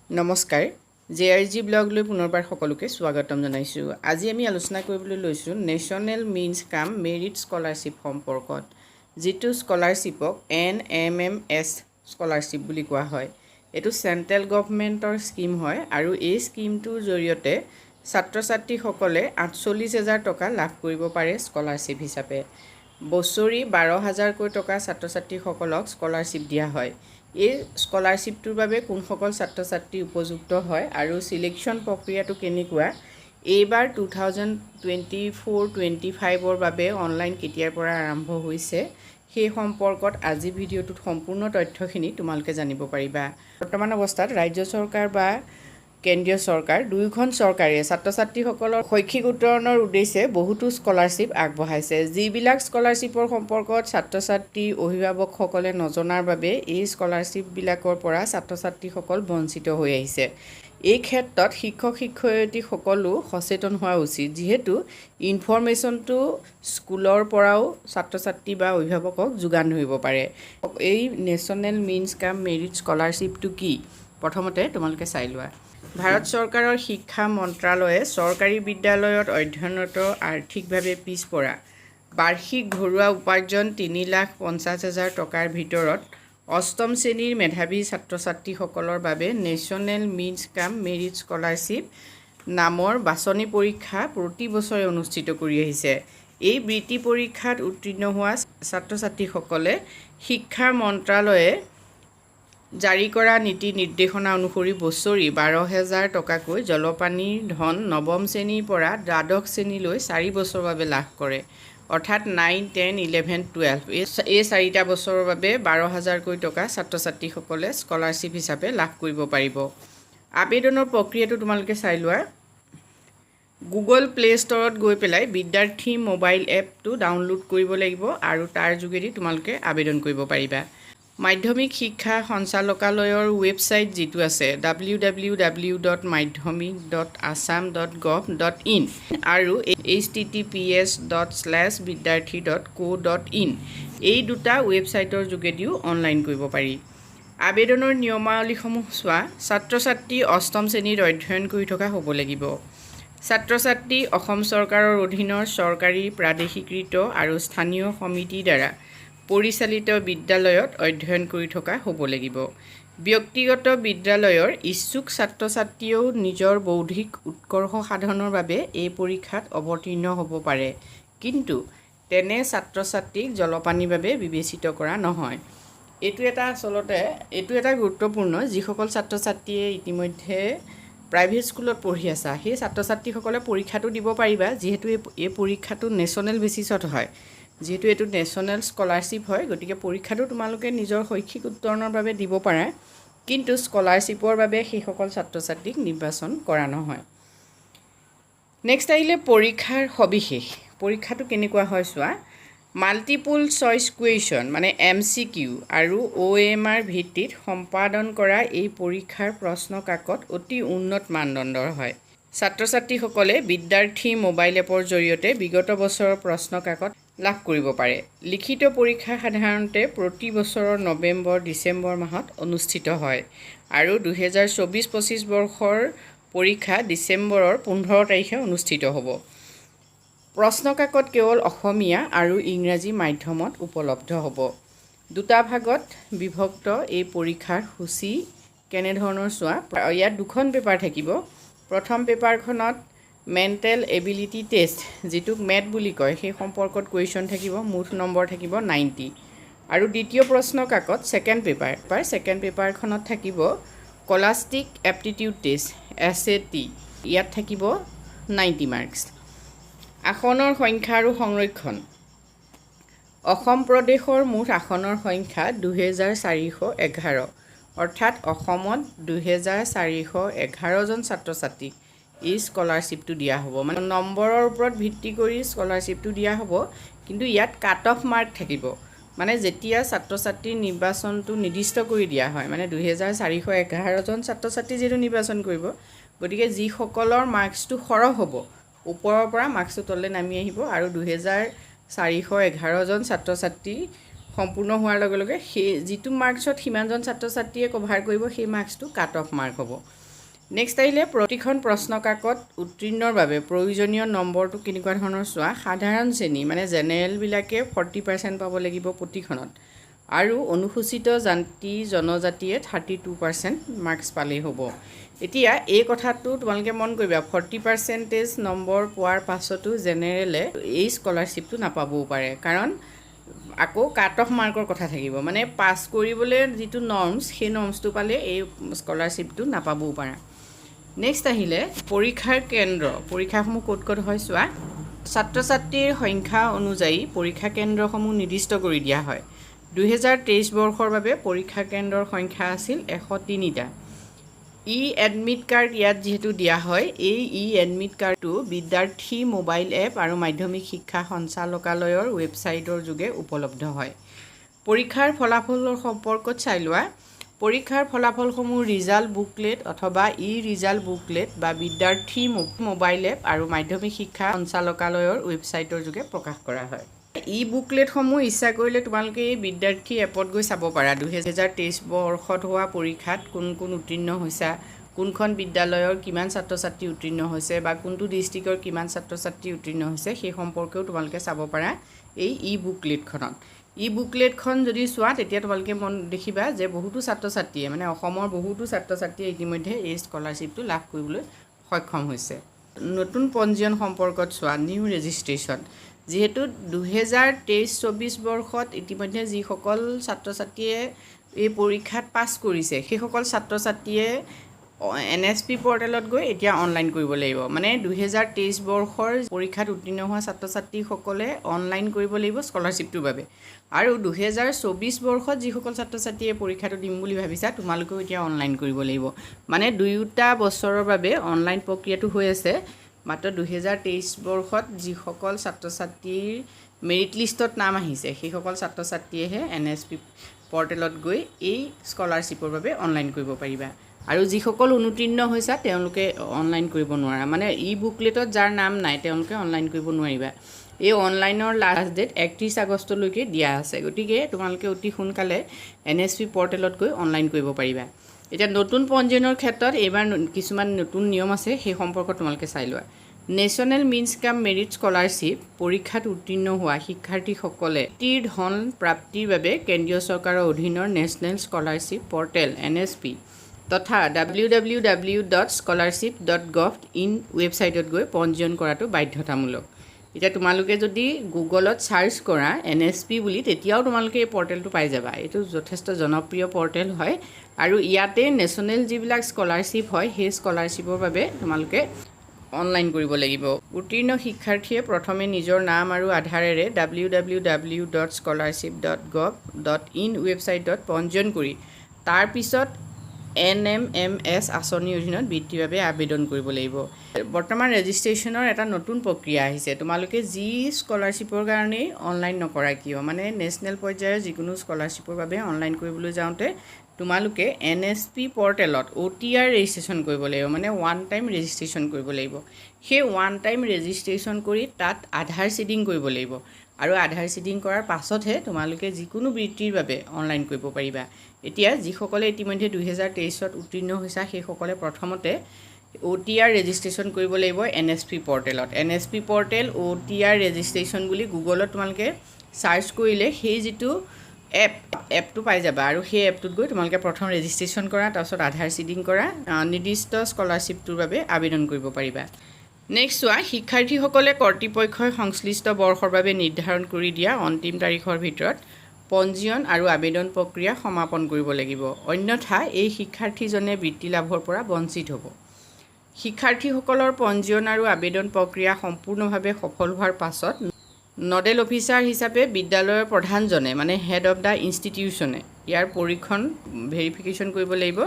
নমস্কাৰ জেআৰজি ব্লগলৈ পুনৰবাৰ সকলোকে স্বাগতম জনাইছোঁ। আজি আমি আলোচনা কৰিবলৈ লৈছোঁ নেশ্যনেল মিনছ কাম মেৰিট স্কলাৰশ্বিপ সম্পৰ্কত, যিটো স্কলাৰশ্বিপক NMMS স্কলাৰশ্বিপ বুলি কোৱা হয়। এইটো চেণ্ট্ৰেল গভৰ্ণমেণ্টৰ স্কিম হয় আৰু এই স্কিমটোৰ জৰিয়তে ছাত্ৰ ছাত্ৰীসকলে 48,000 টকা লাভ কৰিব পাৰে স্কলাৰশ্বিপ হিচাপে। বছৰি 12,000কৈ টকা ছাত্ৰ ছাত্ৰীসকলক স্কলাৰশ্বিপ দিয়া হয়। এই স্কলাৰশ্বিপটোৰ বাবে কোনসকল ছাত্ৰ ছাত্ৰী উপযুক্ত হয় আৰু সিলেকশ্যন প্ৰক্ৰিয়াটো কেনেকুৱা, এইবাৰ 2024-25ৰ বাবে অনলাইন কেতিয়াৰ পৰা আৰম্ভ হৈছে সেই সম্পৰ্কত আজি ভিডিঅ'টোত সম্পূৰ্ণ তথ্যখিনি তোমালোকে জানিব পাৰিবা। বৰ্তমান অৱস্থাত ৰাজ্য চৰকাৰ বা কেন্দ্ৰীয় চৰকাৰ দুয়োখন চৰকাৰে ছাত্ৰ ছাত্ৰীসকলৰ শৈক্ষিক উত্তৰণৰ উদ্দেশ্যে বহুতো স্কলাৰশ্বিপ আগবঢ়াইছে। যিবিলাক স্কলাৰশ্বিপৰ সম্পৰ্কত ছাত্ৰ ছাত্ৰী অভিভাৱকসকলে নজনাৰ বাবে এই স্কলাৰশ্বিপবিলাকৰ পৰা ছাত্ৰ ছাত্ৰীসকল বঞ্চিত হৈ আহিছে। এই ক্ষেত্ৰত শিক্ষক শিক্ষয়িত্ৰীসকলো সচেতন হোৱা উচিত, যিহেতু ইনফৰমেশ্যনটো স্কুলৰ পৰাও ছাত্ৰ ছাত্ৰী বা অভিভাৱকক যোগান ধৰিব পাৰে। এই নেশ্যনেল মিনছ কাম মেৰিট স্কলাৰশ্বিপটো কি, প্ৰথমতে তোমালোকে চাই লোৱা। ভাৰত চৰকাৰৰ শিক্ষা মন্ত্ৰালয়ে চৰকাৰী বিদ্যালয়ত অধ্যয়নৰত আৰ্থিকভাৱে পিছপৰা বাৰ্ষিক ঘৰুৱা উপাৰ্জন 3,50,000 টকাৰ ভিতৰত অষ্টম শ্ৰেণীৰ মেধাৱী ছাত্ৰ ছাত্ৰীসকলৰ বাবে নেশ্যনেল মিনছ কাম মেৰিট স্কলাৰশ্বিপ নামৰ বাছনি পৰীক্ষা প্ৰতি বছৰে অনুষ্ঠিত কৰি আহিছে। এই বৃত্তি পৰীক্ষাত উত্তীৰ্ণ হোৱা ছাত্ৰ ছাত্ৰীসকলে শিক্ষা মন্ত্ৰালয়ে জাৰি কৰা নীতি নিৰ্দেশনা অনুসৰি বছৰি 12,000 টকাকৈ জলপানীৰ ধন নৱম শ্ৰেণীৰ পৰা দ্বাদশ শ্ৰেণীলৈ 4 বছৰৰ বাবে লাভ কৰে, অৰ্থাৎ 9, 10, 11, 12 এই 4টা বছৰৰ বাবে 12,000কৈ টকা ছাত্ৰ ছাত্ৰীসকলে স্কলাৰশ্বিপ হিচাপে লাভ কৰিব পাৰিব। আবেদনৰ প্ৰক্ৰিয়াটো তোমালোকে চাই লোৱা। গুগল প্লে' ষ্টৰত গৈ পেলাই বিদ্যাৰ্থী মোবাইল এপটো ডাউনলোড কৰিব লাগিব আৰু তাৰ যোগেদি তোমালোকে আবেদন কৰিব পাৰিবা। মাধ্যমিক শিক্ষা সঞ্চালকালয়ৰ ৱেবছাইট যিটো আছে www.madhyamik.assam.gov.in আৰু https://vidyarthi.co.in এই দুটা ৱেবছাইটৰ যোগেদিও অনলাইন কৰিব পাৰি। আবেদনৰ নিয়মাৱলীসমূহ চোৱা। ছাত্ৰ ছাত্ৰী অষ্টম শ্ৰেণীত অধ্যয়ন কৰি থকা হ'ব লাগিব। ছাত্ৰ ছাত্ৰী অসম চৰকাৰৰ অধীনৰ চৰকাৰী প্ৰাদেশিকৃত আৰু স্থানীয় সমিতিৰ দ্বাৰা পৰিচালিত বিদ্যালয়ত অধ্যয়ন কৰি থকা হ'ব লাগিব। ব্যক্তিগত বিদ্যালয়ৰ ইচ্ছুক ছাত্ৰ ছাত্ৰীয়েও নিজৰ বৌদ্ধিক উৎকৰ্ষ সাধনৰ বাবে এই পৰীক্ষাত অৱতীৰ্ণ হ'ব পাৰে, কিন্তু তেনে ছাত্ৰ ছাত্ৰীক জলপানীৰ বাবে বিবেচিত কৰা নহয়। এইটো এটা গুৰুত্বপূৰ্ণ। যিসকল ছাত্ৰ ছাত্ৰীয়ে ইতিমধ্যে প্ৰাইভেট স্কুলত পঢ়ি আছা, সেই ছাত্ৰ ছাত্ৰীসকলে পৰীক্ষাটো দিব পাৰিবা, যিহেতু এই পৰীক্ষাটো নেশ্যনেল বেচিছত হয়। যিহেতু এইটো নেশ্যনেল স্কলাৰশ্বিপ হয়, গতিকে পৰীক্ষাটো তোমালোকে নিজৰ শৈক্ষিক উত্তৰণৰ বাবে দিব পাৰা, কিন্তু স্কলাৰশ্বিপৰ বাবে সেইসকল ছাত্ৰ ছাত্ৰীক নিৰ্বাচন কৰা নহয়। নেক্সট আহিলে পৰীক্ষাৰ সবিশেষ। পৰীক্ষাটো কেনেকুৱা হয় চোৱা। মাল্টিপুল চইচ কুৱেশ্যন মানে MCQ আৰু OMR ভিত্তিত সম্পাদন কৰা এই পৰীক্ষাৰ প্ৰশ্ন কাকত অতি উন্নত মানদণ্ডৰ হয়। ছাত্ৰ ছাত্ৰীসকলে বিদ্যাৰ্থী মোবাইল এপৰ জৰিয়তে বিগত বছৰৰ প্ৰশ্ন কাকত লাভ কৰিব পাৰে। লিখিত পৰীক্ষা সাধাৰণতে প্ৰতি বছৰৰ নৱেম্বৰ-ডিচেম্বৰ মাহত অনুষ্ঠিত হয় আৰু 2024-25 বৰ্ষৰ পৰীক্ষা ডিচেম্বৰৰ 15 তাৰিখে অনুষ্ঠিত হ'ব। প্ৰশ্ন কাকত কেৱল অসমীয়া আৰু ইংৰাজী মাধ্যমত উপলব্ধ হ'ব। দুটা ভাগত বিভক্ত এই পৰীক্ষাৰ সূচী কেনেধৰণৰ চোৱা। ইয়াত দুখন পেপাৰ থাকিব। প্ৰথম পেপাৰখনত মেণ্টেল এবিলিটি টেষ্ট, যিটোক মেট বুলি কয়, সেই সম্পৰ্কত কুৱেশ্যন থাকিব, মুঠ নম্বৰ থাকিব 90। আৰু দ্বিতীয় প্ৰশ্ন কাকত ছেকেণ্ড পেপাৰখনত থাকিব স্কলাষ্টিক এপ্টিটিউড টেষ্ট SAT, ইয়াত থাকিব 90 মাৰ্কছ। আসনৰ সংখ্যা আৰু সংৰক্ষণ। অসম প্ৰদেশৰ মুঠ আসনৰ সংখ্যা 2,411, অৰ্থাৎ অসমত 2,411 জন ছাত্ৰ ছাত্ৰীক এই স্কলাৰশ্বিপটো দিয়া হ'ব। মানে নম্বৰৰ ওপৰত ভিত্তি কৰি স্কলাৰশ্বিপটো দিয়া হ'ব, কিন্তু ইয়াত কাট অফ মাৰ্ক থাকিব। মানে যেতিয়া ছাত্ৰ ছাত্ৰীৰ নিৰ্বাচনটো নিৰ্দিষ্ট কৰি দিয়া হয়, মানে 2,411 জন ছাত্ৰ ছাত্ৰী যিহেতু নিৰ্বাচন কৰিব, গতিকে যিসকলৰ মাৰ্কছটো সৰহ হ'ব, ওপৰৰ পৰা মাৰ্কছটো তললৈ নামি আহিব আৰু 2,411 জন ছাত্ৰ ছাত্ৰী সম্পূৰ্ণ হোৱাৰ লগে লগে সেই যিটো মাৰ্কছত সিমানজন ছাত্ৰ ছাত্ৰীয়ে কভাৰ কৰিব সেই মাৰ্কছটো কাট অফ মাৰ্ক হ'ব। নেক্সট আহিলে প্ৰতিখন প্ৰশ্ন কাকত উত্তীৰ্ণৰ বাবে প্ৰয়োজনীয় নম্বৰটো কেনেকুৱা ধৰণৰ চোৱা। সাধাৰণ শ্ৰেণী মানে জেনেৰেলবিলাকে 40% পাব লাগিব প্ৰতিখনত, আৰু অনুসূচিত জাতি জনজাতিয়ে 32% মাৰ্কছ পালেই হ'ব। এতিয়া এই কথাটো তোমালোকে মন কৰিবা, 40% নম্বৰ পোৱাৰ পাছতো জেনেৰেলে এই স্কলাৰশ্বিপটো নাপাবও পাৰে, কাৰণ আকৌ কাট অফ মাৰ্কৰ কথা থাকিব, মানে পাছ কৰিবলৈ যিটো নৰ্মছ সেই নৰ্মছটো পালে এই স্কলাৰশ্বিপটো নাপাবও পাৰা। নেক্সট আহিলে পৰীক্ষাৰ কেন্দ্ৰ, পৰীক্ষাসমূহ ক'ত ক'ত হয় চোৱা। ছাত্ৰ ছাত্ৰীৰ সংখ্যা অনুযায়ী পৰীক্ষা কেন্দ্ৰসমূহ নিৰ্দিষ্ট কৰি দিয়া হয়। 2023 বৰ্ষৰ বাবে পৰীক্ষা কেন্দ্ৰৰ সংখ্যা আছিল 103টা। এডমিট কাৰ্ড ইয়াত যিহেতু দিয়া হয়, এই এডমিট কাৰ্ডটো বিদ্যাৰ্থী মোবাইল এপ আৰু মাধ্যমিক শিক্ষা সঞ্চালকালয়ৰ ৱেবছাইটৰ যোগে উপলব্ধ হয়। পৰীক্ষাৰ ফলাফলৰ সম্পৰ্কত চাই লোৱা। পৰীক্ষাৰ ফলাফলসমূহ ৰিজাল্ট বুকলেট অথবা ৰিজাল্ট বুকলেট বা বিদ্যাৰ্থী মোবাইল এপ আৰু মাধ্যমিক শিক্ষা সঞ্চালকালয়ৰ ৱেবছাইটৰ যোগে প্ৰকাশ কৰা হয়। বুকলেটসমূহ ইচ্ছা কৰিলে তোমালোকে এই বিদ্যাৰ্থী এপত গৈ চাব পাৰা। 2023 বৰ্ষত হোৱা পৰীক্ষাত কোন কোন উত্তীৰ্ণ হৈছে, কোনখন বিদ্যালয়ৰ কিমান ছাত্ৰ ছাত্ৰী উত্তীৰ্ণ হৈছে বা কোনটো ডিষ্ট্ৰিক্টৰ কিমান ছাত্ৰ ছাত্ৰী উত্তীৰ্ণ হৈছে সেই সম্পৰ্কেও তোমালোকে চাব পাৰা এই বুকলেটখনত। বুকলেটখন যদি চোৱা তেতিয়া তোমালোকে দেখিবা যে বহুতো ছাত্ৰ ছাত্ৰীয়ে মানে অসমৰ বহুতো ছাত্ৰ ছাত্ৰীয়ে ইতিমধ্যে এই স্কলাৰশ্বিপটো লাভ কৰিবলৈ সক্ষম হৈছে। নতুন পঞ্জীয়ন সম্পৰ্কত চোৱা, নিউ ৰেজিষ্ট্ৰেশ্যন। যিহেতু 2023-24 বৰ্ষত ইতিমধ্যে যিসকল ছাত্ৰ ছাত্ৰীয়ে এই পৰীক্ষাত পাছ কৰিছে সেইসকল ছাত্ৰ ছাত্ৰীয়ে NSP পৰ্টেলত গৈ এতিয়া অনলাইন কৰিব লাগিব। মানে 2023 বৰ্ষৰ পৰীক্ষাত উত্তীৰ্ণ হোৱা ছাত্ৰ ছাত্ৰীসকলে অনলাইন কৰিব লাগিব স্কলাৰশ্বিপটোৰ বাবে, আৰু 2024 বৰ্ষত যিসকল ছাত্ৰ ছাত্ৰীয়ে পৰীক্ষাটো দিম বুলি ভাবিছা তোমালোকেও এতিয়া অনলাইন কৰিব লাগিব। মানে দুয়োটা বছৰৰ বাবে অনলাইন প্ৰক্ৰিয়াটো হৈ আছে। মাত্ৰ 2023 বৰ্ষত যিসকল ছাত্ৰ ছাত্ৰীৰ মেৰিট লিষ্টত নাম আহিছে সেইসকল ছাত্ৰ ছাত্ৰীয়েহে NSP পৰ্টেলত গৈ এই স্কলাৰশ্বিপৰ বাবে অনলাইন কৰিব পাৰিবা, আৰু যিসকল অনুত্তীৰ্ণ হৈছা তেওঁলোকে অনলাইন কৰিব নোৱাৰা। মানে বুকলেটত যাৰ নাম নাই তেওঁলোকে অনলাইন কৰিব নোৱাৰিবা। এই অনলাইনৰ লাষ্ট ডেট 31 আগষ্টলৈকে দিয়া আছে, গতিকে তোমালোকে অতি সোনকালে NSP পৰ্টেলত গৈ অনলাইন কৰিব পাৰিবা। এতিয়া নতুন পঞ্জীয়নৰ ক্ষেত্ৰত এইবাৰ কিছুমান নতুন নিয়ম আছে, সেই সম্পৰ্কত তোমালোকে চাই লোৱা। নেশ্যনেল মিনছ কাম মেৰিট স্কলাৰশ্বিপ পৰীক্ষাত উত্তীৰ্ণ হোৱা শিক্ষাৰ্থীসকলে ধন প্ৰাপ্তিৰ বাবে কেন্দ্ৰীয় চৰকাৰৰ অধীনৰ নেশ্যনেল স্কলাৰশ্বিপ পৰ্টেল NSP তথা www.scholarship.gov.in ৱেবছাইটত গৈ পঞ্জীয়ন কৰাটো বাধ্যতামূলক। এতিয়া তোমালোকে যদি গুগলত ছাৰ্চ কৰা NSP বুলি তেতিয়াও তোমালোকে এই পৰ্টেলটো পাই যাবা। এইটো যথেষ্ট জনপ্ৰিয় পৰ্টেল হয়, আৰু ইয়াতে নেশ্যনেল যিবিলাক স্কলাৰশ্বিপ হয় সেই স্কলাৰশ্বিপৰ বাবে তোমালোকে অনলাইন কৰিব লাগিব। উত্তীৰ্ণ শিক্ষাৰ্থীয়ে প্ৰথমে নিজৰ নাম আৰু আধাৰেৰে www.scholarship.gov.in ৱেবছাইটত পঞ্জীয়ন কৰি তাৰপিছত NMMS আঁচনিৰ অধীনত বৃত্তিৰ বাবে আবেদন কৰিব লাগিব। বৰ্তমান ৰেজিষ্ট্ৰেশ্যনৰ এটা নতুন প্ৰক্ৰিয়া আহিছে। তোমালোকে যি স্কলাৰশ্বিপৰ কাৰণেই অনলাইন নকৰা কিয়, মানে নেশ্যনেল পৰ্যায়ৰ যিকোনো স্কলাৰশ্বিপৰ বাবে অনলাইন কৰিবলৈ যাওঁতে তোমালোকে NSP পৰ্টেলত OTR ৰেজিষ্ট্ৰেশ্যন কৰিব লাগিব, মানে ওৱান টাইম ৰেজিষ্ট্ৰেশ্যন কৰিব লাগিব। সেই ওৱান টাইম ৰেজিষ্ট্ৰেশ্যন কৰি তাত আধাৰ চিডিং কৰিব লাগিব, আৰু আধাৰ চিডিং কৰাৰ পাছতহে তোমালোকে যিকোনো বৃত্তিৰ বাবে অনলাইন কৰিব পাৰিবা। এতিয়া যিসকলে ইতিমধ্যে 2023ত উত্তীৰ্ণ হৈছা সেইসকলে প্ৰথমতে OTR ৰেজিষ্ট্ৰেশ্যন কৰিব লাগিব NSP পৰ্টেলত। NSP পৰ্টেল OTR ৰেজিষ্ট্ৰেশ্যন বুলি গুগলত তোমালোকে ছাৰ্চ কৰিলে সেই যিটো এপটো পাই যাবা, আৰু সেই এপটোত গৈ তোমালোকে প্ৰথম ৰেজিষ্ট্ৰেশ্যন কৰা, তাৰপিছত আধাৰ চিডিং কৰা, নিৰ্দিষ্ট স্কলাৰশ্বিপটোৰ বাবে আবেদন কৰিব পাৰিবা। নেক্সট চোৱা, শিক্ষাৰ্থীসকলে কৰ্তৃপক্ষই সংশ্লিষ্ট বৰ্ষৰ বাবে নিৰ্ধাৰণ কৰি দিয়া অন্তিম তাৰিখৰ ভিতৰত পঞ্জীয়ন আৰু আবেদন প্ৰক্ৰিয়া সমাপন কৰিব লাগিব, অন্যথা এই শিক্ষাৰ্থীজনে বৃত্তি লাভৰ পৰা বঞ্চিত হ'ব। শিক্ষাৰ্থীসকলৰ পঞ্জীয়ন আৰু আবেদন প্ৰক্ৰিয়া সম্পূৰ্ণভাৱে সফল হোৱাৰ পাছত নডেল অফিচাৰ হিচাপে বিদ্যালয়ৰ প্ৰধানজনে মানে হেড অফ দ্য ইনষ্টিটিউশ্যনে ইয়াৰ পৰীক্ষণ ভেৰিফিকেশ্যন কৰিব লাগিব,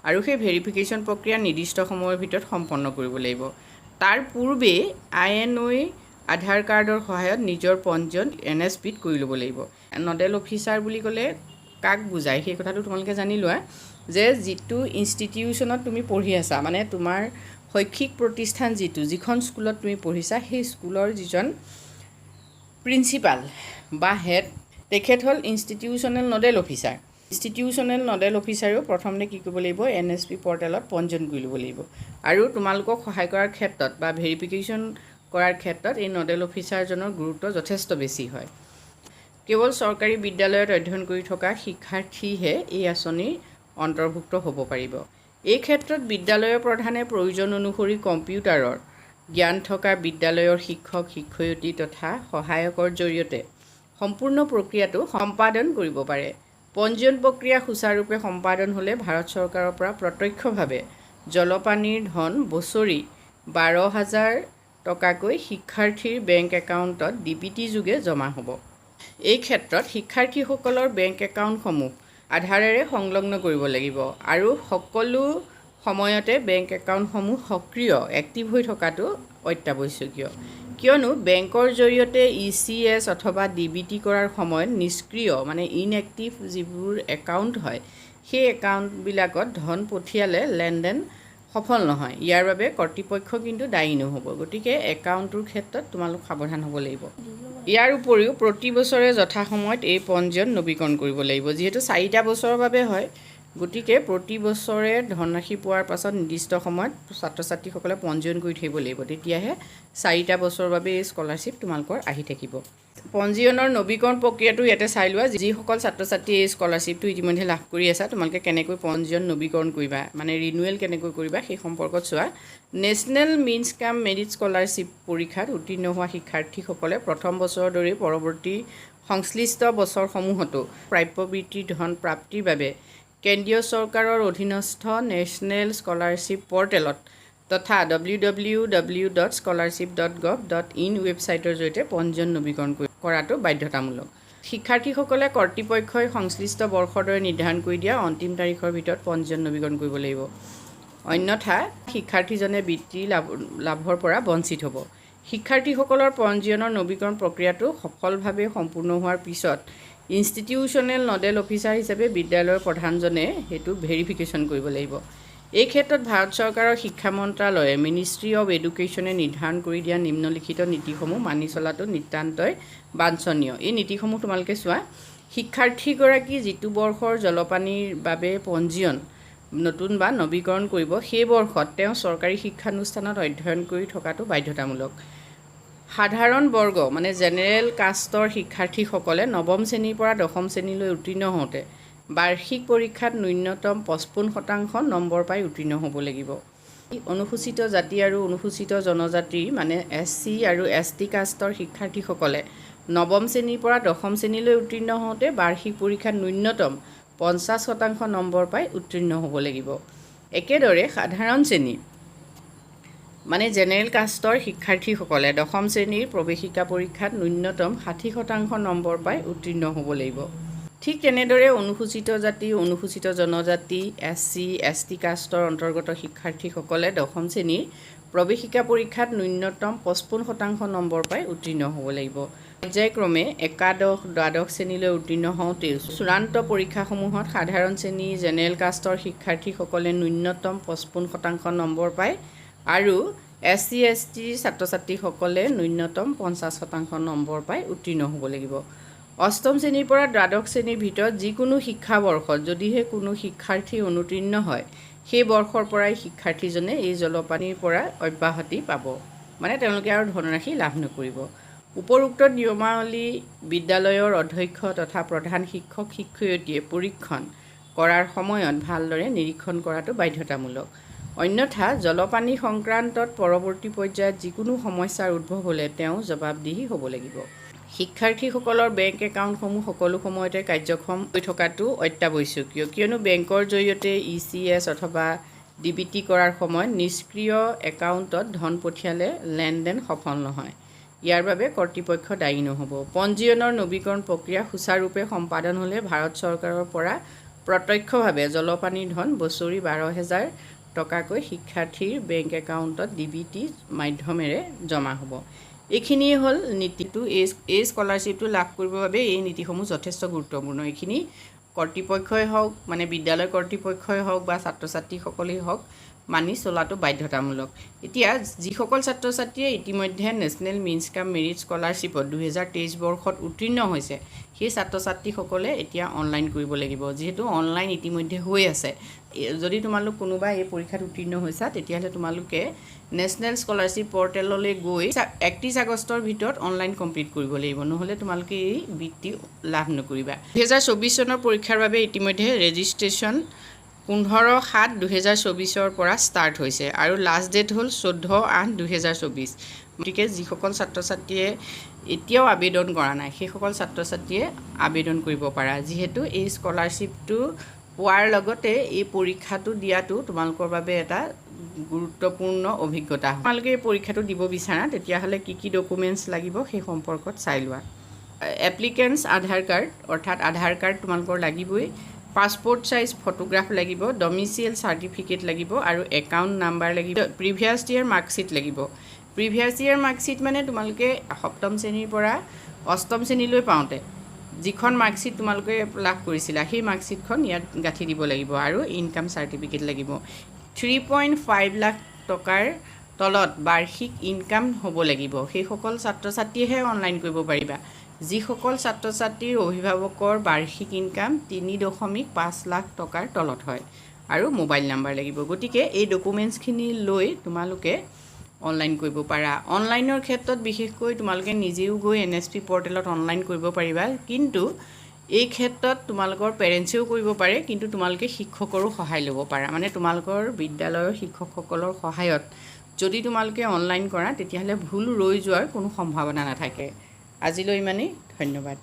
আৰু সেই ভেৰিফিকেশ্যন প্ৰক্ৰিয়া নিৰ্দিষ্ট সময়ৰ ভিতৰত সম্পন্ন কৰিব লাগিব। তাৰ পূৰ্বে INOই আধাৰ কাৰ্ডৰ সহায়ত নিজৰ পঞ্জীয়ন NSPত কৰি ল'ব লাগিব। নডেল অফিচাৰ বুলি ক'লে কাক বুজায় সেই কথাটো তোমালোকে জানি লোৱা, যে যিটো ইনষ্টিটিউশ্যনত তুমি পঢ়ি আছা, মানে তোমাৰ শৈক্ষিক প্ৰতিষ্ঠান যিখন স্কুলত তুমি পঢ়িছা সেই স্কুলৰ যিজন প্ৰিন্সিপাল বা হেড, তেখেত হ'ল institutional nodal officer. Institutional nodal অফিচাৰেও প্ৰথমতে কি কৰিব লাগিব, NSP পৰ্টেলত পঞ্জীয়ন কৰি ল'ব লাগিব। আৰু তোমালোকক সহায় কৰাৰ ক্ষেত্ৰত বা ভেৰিফিকেশ্যন কৰাৰ ক্ষেত্ৰত এই নডেল অফিচাৰজনৰ গুৰুত্ব যথেষ্ট বেছি হয়। কেৱল চৰকাৰী বিদ্যালয়ত অধ্যয়ন কৰি থকা শিক্ষাৰ্থীহে এই আঁচনিৰ অন্তৰ্ভুক্ত হ'ব পাৰিব। এই ক্ষেত্ৰত বিদ্যালয়ৰ প্ৰধানে প্ৰয়োজন অনুসৰি কম্পিউটাৰৰ জ্ঞান থকা বিদ্যালয়ৰ শিক্ষক শিক্ষয়িত্ৰী তথা সহায়কৰ জৰিয়তে সম্পূৰ্ণ প্ৰক্ৰিয়াটো সম্পাদন কৰিব পাৰে। পঞ্জীয়ন প্ৰক্ৰিয়া সুচাৰুৰূপে সম্পাদন হ'লে ভাৰত চৰকাৰৰ পৰা প্ৰত্যক্ষভাৱে জলপানীৰ ধন বছৰি 12,000 টকাকৈ শিক্ষাৰ্থীৰ বেংক একাউণ্টত DBT যোগে জমা হ'ব। এই ক্ষেত্ৰত শিক্ষাৰ্থীসকলৰ বেংক একাউণ্টসমূহ আধাৰেৰে সংলগ্ন কৰিব লাগিব আৰু সকলো সময়তে বেংক একাউণ্টসমূহ সক্ৰিয় এক্টিভ হৈ থকাটো অত্যাৱশ্যকীয়। কিয়নো বেংকৰ জৰিয়তে ECS অথবা DBT কৰাৰ সময়ত নিষ্ক্ৰিয় মানে ইনএক্টিভ যিবোৰ একাউণ্ট হয়, সেই একাউণ্টবিলাকত ধন পঠিয়ালে লেনদেন সফল নহয়। ইয়াৰ বাবে কৰ্তৃপক্ষ কিন্তু দায়ী নহ'ব। গতিকে একাউণ্টটোৰ ক্ষেত্ৰত তোমালোক সাৱধান হ'ব লাগিব। ইয়াৰ উপৰিও প্ৰতি বছৰে যথাসময়ত এই পঞ্জীয়ন নৱীকৰণ কৰিব লাগিব। যিহেতু 4টা বছৰৰ বাবে হয়, গতিকে প্ৰতি বছৰে ধনৰাশি পোৱাৰ পাছত নিৰ্দিষ্ট সময়ত ছাত্ৰ ছাত্ৰীসকলে পঞ্জীয়ন কৰি থাকিব লাগিব। তেতিয়াহে 4টা বছৰৰ বাবে এই স্কলাৰশ্বিপ তোমালোকৰ আহি থাকিব। পঞ্জীয়নৰ নৱীকৰণ প্ৰক্ৰিয়াটো ইয়াতে চাই লোৱা। যিসকল ছাত্ৰ ছাত্ৰীয়ে এই স্কলাৰশ্বিপটো ইতিমধ্যে লাভ কৰি আছা, তোমালোকে কেনেকৈ পঞ্জীয়ন নৱীকৰণ কৰিবা, মানে ৰিনুৱেল কেনেকৈ কৰিবা সেই সম্পৰ্কত চোৱা। নেশ্যনেল মিনছ কাম মেৰিট স্কলাৰশ্বিপ পৰীক্ষাত উত্তীৰ্ণ হোৱা শিক্ষাৰ্থীসকলে প্ৰথম বছৰৰ দৰেই পৰৱৰ্তী সংশ্লিষ্ট বছৰসমূহতো প্ৰাপ্যবৃত্তিৰ ধন প্ৰাপ্তিৰ বাবে কেন্দ্ৰীয় চৰকাৰৰ অধীনস্থ নেশ্যনেল স্কলাৰশ্বিপ পৰ্টেলত তথা www.scholarship.gov.in ৱেবছাইটৰ জৰিয়তে পঞ্জীয়ন নৱীকৰণ কৰাটো বাধ্যতামূলক। শিক্ষাৰ্থীসকলে কৰ্তৃপক্ষই সংশ্লিষ্ট বৰ্ষৰ দৰে নিৰ্ধাৰণ কৰি দিয়া অন্তিম তাৰিখৰ ভিতৰত পঞ্জীয়ন নৱীকৰণ কৰিব লাগিব। অন্যথা শিক্ষাৰ্থীজনে বৃত্তি লাভৰ পৰা বঞ্চিত হ'ব। শিক্ষাৰ্থীসকলৰ পঞ্জীয়নৰ নৱীকৰণ প্ৰক্ৰিয়াটো সফলভাৱে সম্পূৰ্ণ হোৱাৰ পিছত ইনষ্টিটিউচনেল নডেল অফিচাৰ হিচাপে বিদ্যালয়ৰ প্ৰধানজনে সেইটো ভেৰিফিকেশ্যন কৰিব লাগিব। এই ক্ষেত্ৰত ভাৰত চৰকাৰৰ শিক্ষা মন্ত্ৰালয়ে মিনিষ্ট্ৰী অৱ এডুকেশ্যনে নিৰ্ধাৰণ কৰি দিয়া নিম্নলিখিত নীতিসমূহ মানি চলাটো নিতান্তই বাঞ্ছনীয়। এই নীতিসমূহ তোমালোকে চোৱা। শিক্ষাৰ্থীগৰাকী যিটো বৰ্ষৰ জলপানীৰ বাবে পঞ্জীয়ন নতুন বা নৱীকৰণ কৰিব, সেই বৰ্ষত তেওঁ চৰকাৰী শিক্ষানুষ্ঠানত অধ্যয়ন কৰি থকাটো বাধ্যতামূলক। সাধাৰণ বৰ্গ মানে জেনেৰেল কাষ্টৰ শিক্ষাৰ্থীসকলে 9ম শ্ৰেণীৰ পৰা 10ম শ্ৰেণীলৈ উত্তীৰ্ণ হওঁতে বাৰ্ষিক পৰীক্ষাত ন্যূনতম 55% নম্বৰ পাই উত্তীৰ্ণ হ'ব লাগিব। অনুসূচিত জাতি আৰু অনুসূচিত জনজাতি মানে SC আৰু ST কাষ্টৰ শিক্ষাৰ্থীসকলে 9ম শ্ৰেণীৰ পৰা 10ম শ্ৰেণীলৈ উত্তীৰ্ণ হওঁতে বাৰ্ষিক পৰীক্ষাত ন্যূনতম 50% নম্বৰ পাই উত্তীৰ্ণ হ'ব লাগিব। একেদৰে সাধাৰণ শ্ৰেণী মানে জেনেৰেল কাষ্টৰ শিক্ষাৰ্থীসকলে 10ম শ্ৰেণীৰ প্ৰৱেশিকা পৰীক্ষাত ন্যূনতম 60% নম্বৰ পাই উত্তীৰ্ণ হ'ব লাগিব। ঠিক তেনেদৰে অনুসূচিত জাতি অনুসূচিত জনজাতি SC ST কাষ্টৰ অন্তৰ্গত শিক্ষাৰ্থীসকলে 10ম শ্ৰেণীৰ প্ৰৱেশিকা পৰীক্ষাত ন্যূনতম 55% নম্বৰ পাই উত্তীৰ্ণ হ'ব লাগিব। পৰ্যায়ক্ৰমে একাদশ দ্বাদশ শ্ৰেণীলৈ উত্তীৰ্ণ হওঁতেও চূড়ান্ত পৰীক্ষাসমূহত সাধাৰণ শ্ৰেণী জেনেৰেল কাষ্টৰ শিক্ষাৰ্থীসকলে ন্যূনতম 55% নম্বৰ পায় আৰু SC ST ছাত্ৰ ছাত্ৰীসকলে ন্যূনতম 50% নম্বৰ পাই উত্তীৰ্ণ হ'ব লাগিব। 8ম শ্ৰেণীৰ পৰা দ্বাদশ শ্ৰেণীৰ ভিতৰত যিকোনো শিক্ষাবৰ্ষত যদিহে কোনো শিক্ষাৰ্থী অনুত্তীৰ্ণ হয়, সেই বৰ্ষৰ পৰাই শিক্ষাৰ্থীজনে এই জলপানীৰ পৰা অব্যাহতি পাব, মানে তেওঁলোকে আৰু ধনৰাশি লাভ নকৰিব। উপৰোক্ত নিয়মাৱলী বিদ্যালয়ৰ অধ্যক্ষ তথা প্ৰধান শিক্ষক শিক্ষয়িত্ৰীয়ে পৰীক্ষণ কৰাৰ সময়ত ভালদৰে নিৰীক্ষণ কৰাটো বাধ্যতামূলক। অন্যথা জলপানী সংক্ৰান্তত পৰৱৰ্তী পৰ্যায়ত যিকোনো সমস্যাৰ উদ্ভৱ হ'লে তেওঁ জবাবদিহি হ'ব লাগিব। শিক্ষাৰ্থীসকলৰ বেংক একাউণ্টসমূহ সকলো সময়তে কাৰ্যক্ষম হৈ থকাটো অত্যাৱশ্যকীয়। কিয়নো বেংকৰ জৰিয়তে ECS অথবা DBT কৰাৰ সময়ত নিষ্ক্ৰিয় একাউণ্টত ধন পঠিয়ালে লেনদেন সফল নহয়। ইয়াৰ বাবে কৰ্তৃপক্ষ দায়ী নহ'ব। পঞ্জীয়নৰ নৱীকৰণ প্ৰক্ৰিয়া সুচাৰুৰূপে সম্পাদন হ'লে ভাৰত চৰকাৰৰ পৰা প্ৰত্যক্ষভাৱে জলপানীৰ ধন বছৰি 12,000 টকাকৈ শিক্ষাৰ্থীৰ বেংক একাউণ্টত DBT মাধ্যমেৰে জমা হ'ব। এইখিনিয়ে হ'ল নীতিটো। এই স্কলাৰশ্বিপটো লাভ কৰিবৰ বাবে এই নীতিসমূহ যথেষ্ট গুৰুত্বপূৰ্ণ। এইখিনি কৰ্তৃপক্ষই হওক মানে বিদ্যালয় কৰ্তৃপক্ষই হওক বা ছাত্ৰ ছাত্ৰীসকলেই হওক মানি চলাটো বাধ্যতামূলক। এতিয়া যিসকল ছাত্ৰ ছাত্ৰীয়ে ইতিমধ্যে নেশ্যনেল মিনছ কাম মেৰিট স্কলাৰশ্বিপত 2023 বৰ্ষত উত্তীৰ্ণ হৈছে সেই ছাত্ৰ ছাত্ৰীসকলে এতিয়া অনলাইন কৰিব লাগিব, যিহেতু অনলাইন ইতিমধ্যে হৈ আছে। যদি তোমালোক কোনোবা এই পৰীক্ষাত উত্তীৰ্ণ হৈছা তেতিয়াহ'লে তোমালোকে নেশ্যনেল স্কলাৰশ্বিপ পৰ্টেললৈ গৈ 31 আগষ্টৰ ভিতৰত অনলাইন কমপ্লিট কৰিব লাগিব, নহ'লে তোমালোকে এই বৃত্তি লাভ নকৰিবা। 2024 চনৰ পৰীক্ষাৰ বাবে ইতিমধ্যে ৰেজিষ্ট্ৰেশ্যন 15/7/2024 পৰা ষ্টাৰ্ট হৈছে আৰু লাষ্ট ডেট হ'ল 14/8/2024। গতিকে যিসকল ছাত্ৰ ছাত্ৰীয়ে এতিয়াও আবেদন কৰা নাই সেইসকল ছাত্ৰ ছাত্ৰীয়ে আবেদন কৰিব পাৰা, যিহেতু এই স্কলাৰশ্বিপটো পোৱাৰ লগতে এই পৰীক্ষাটো দিয়াটো তোমালোকৰ বাবে এটা গুৰুত্বপূৰ্ণ অভিজ্ঞতা। তোমালোকে এই পৰীক্ষাটো দিব বিচাৰা তেতিয়াহ'লে কি ডকুমেণ্টছ লাগিব সেই সম্পৰ্কত চাই লোৱা। এপ্লিকেণ্টছ আধাৰ কাৰ্ড অৰ্থাৎ আধাৰ কাৰ্ড তোমালোকৰ লাগিবই, পাছপৰ্ট চাইজ ফটোগ্ৰাফ লাগিব, ডমিচিয়েল চাৰ্টিফিকেট লাগিব আৰু একাউণ্ট নাম্বাৰ লাগিব, প্ৰিভিয়াছ ইয়েৰ মাৰ্কশ্বিট লাগিব। প্ৰিভিয়াছ ইয়েৰ মাৰ্কশ্বিট মানে তোমালোকে 7ম শ্ৰেণীৰ পৰা 8ম শ্ৰেণীলৈ পাওঁতে যিখন মাৰ্কশ্বিট তোমালোকে লাভ কৰিছিলা সেই মাৰ্কশ্বিটখন ইয়াত গাঁঠি দিব লাগিব আৰু ইনকাম চাৰ্টিফিকেট লাগিব। 3.5 লাখ টকাৰ তলত বাৰ্ষিক ইনকাম হ'ব লাগিব, সেইসকল ছাত্ৰ ছাত্ৰীয়েহে অনলাইন কৰিব পাৰিবা। যিসকল ছাত্ৰ ছাত্ৰীৰ অভিভাৱকৰ বাৰ্ষিক ইনকাম 3.5 লাখ টকাৰ তলত হয় আৰু মোবাইল নাম্বাৰ লাগিব। গতিকে এই ডকুমেণ্টছখিনি লৈ তোমালোকে অনলাইন কৰিব পাৰা। অনলাইনৰ ক্ষেত্ৰত বিশেষকৈ তোমালোকে নিজেও গৈ NSP পৰ্টেলত অনলাইন কৰিব পাৰিবা, কিন্তু এই ক্ষেত্ৰত তোমালোকৰ পেৰেণ্টছেও কৰিব পাৰে, কিন্তু তোমালোকে শিক্ষকৰো সহায় ল'ব পাৰা। মানে তোমালোকৰ বিদ্যালয়ৰ শিক্ষকসকলৰ সহায়ত যদি তোমালোকে অনলাইন কৰা তেতিয়াহ'লে ভুল ৰৈ যোৱাৰ কোনো সম্ভাৱনা নাথাকে। আজিলৈ ইমানেই, ধন্যবাদ।